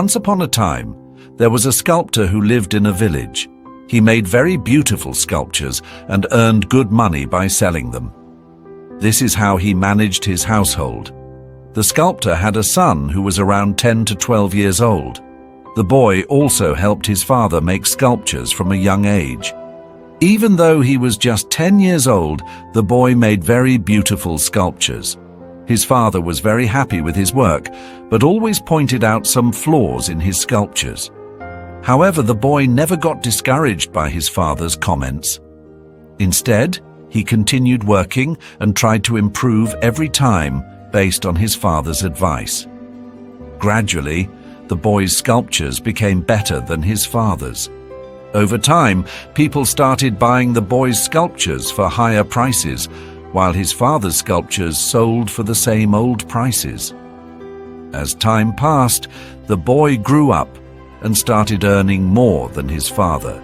Once upon a time, there was a sculptor who lived in a village. He made very beautiful sculptures and earned good money by selling them. This is how he managed his household. The sculptor had a son who was around 10 to 12 years old. The boy also helped his father make sculptures from a young age. Even though he was just 10 years old, the boy made very beautiful sculptures. His father was very happy with his work, but always pointed out some flaws in his sculptures. However, the boy never got discouraged by his father's comments. Instead, he continued working and tried to improve every time based on his father's advice. Gradually, the boy's sculptures became better than his father's. Over time, people started buying the boy's sculptures for higher prices, while his father's sculptures sold for the same old prices. As time passed, the boy grew up and started earning more than his father.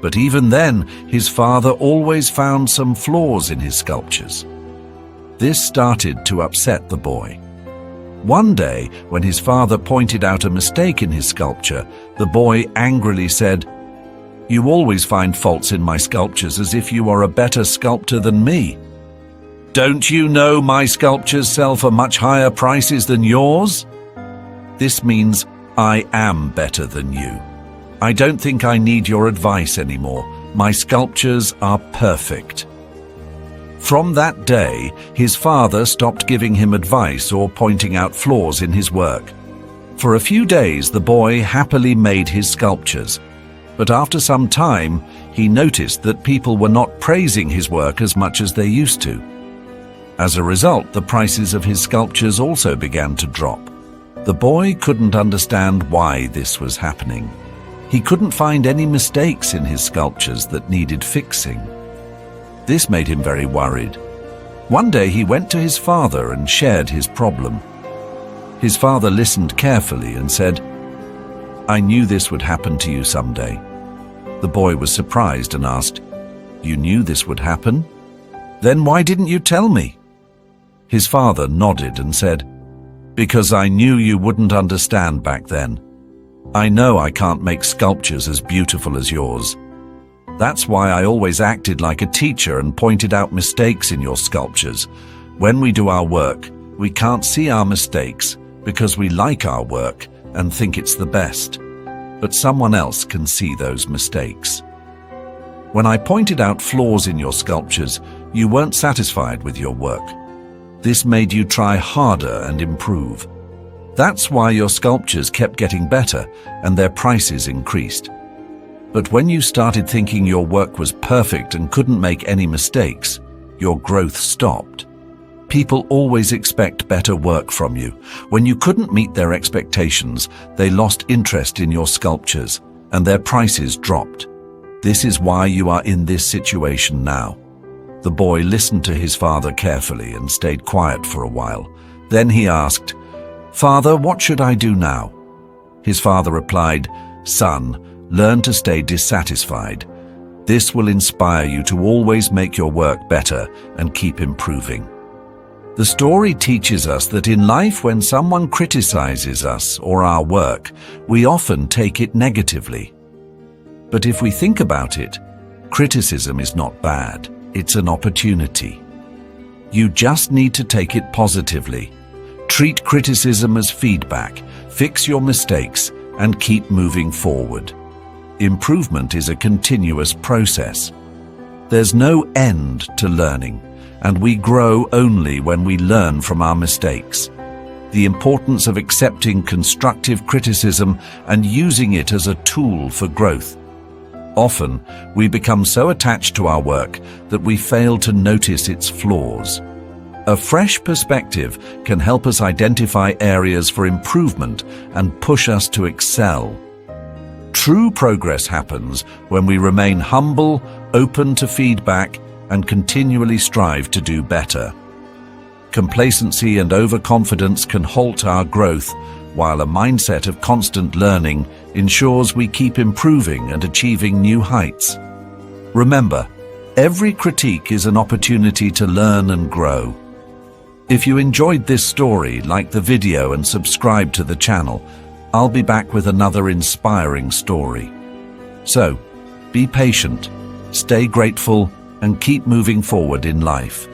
But even then, his father always found some flaws in his sculptures. This started to upset the boy. One day, when his father pointed out a mistake in his sculpture, the boy angrily said, "You always find faults in my sculptures as if you are a better sculptor than me. Don't you know my sculptures sell for much higher prices than yours? This means I am better than you. I don't think I need your advice anymore. My sculptures are perfect." From that day, his father stopped giving him advice or pointing out flaws in his work. For a few days, the boy happily made his sculptures. But after some time, he noticed that people were not praising his work as much as they used to. As a result, the prices of his sculptures also began to drop. The boy couldn't understand why this was happening. He couldn't find any mistakes in his sculptures that needed fixing. This made him very worried. One day he went to his father and shared his problem. His father listened carefully and said, "I knew this would happen to you someday." The boy was surprised and asked, "You knew this would happen? Then why didn't you tell me?" His father nodded and said, "Because I knew you wouldn't understand back then. I know I can't make sculptures as beautiful as yours. That's why I always acted like a teacher and pointed out mistakes in your sculptures. When we do our work, we can't see our mistakes because we like our work and think it's the best. But someone else can see those mistakes. When I pointed out flaws in your sculptures, you weren't satisfied with your work. This made you try harder and improve. That's why your sculptures kept getting better and their prices increased. But when you started thinking your work was perfect and couldn't make any mistakes, your growth stopped. People always expect better work from you. When you couldn't meet their expectations, they lost interest in your sculptures and their prices dropped. This is why you are in this situation now." The boy listened to his father carefully and stayed quiet for a while. Then he asked, "Father, what should I do now?" His father replied, "Son, learn to stay dissatisfied. This will inspire you to always make your work better and keep improving." The story teaches us that in life, when someone criticizes us or our work, we often take it negatively. But if we think about it, criticism is not bad. It's an opportunity. You just need to take it positively. Treat criticism as feedback, fix your mistakes, and keep moving forward. Improvement is a continuous process. There's no end to learning, and we grow only when we learn from our mistakes. The importance of accepting constructive criticism and using it as a tool for growth. Often, we become so attached to our work that we fail to notice its flaws. A fresh perspective can help us identify areas for improvement and push us to excel. True progress happens when we remain humble, open to feedback, and continually strive to do better. Complacency and overconfidence can halt our growth, while a mindset of constant learning ensures we keep improving and achieving new heights. Remember, every critique is an opportunity to learn and grow. If you enjoyed this story, like the video and subscribe to the channel. I'll be back with another inspiring story. So, be patient, stay grateful, and keep moving forward in life.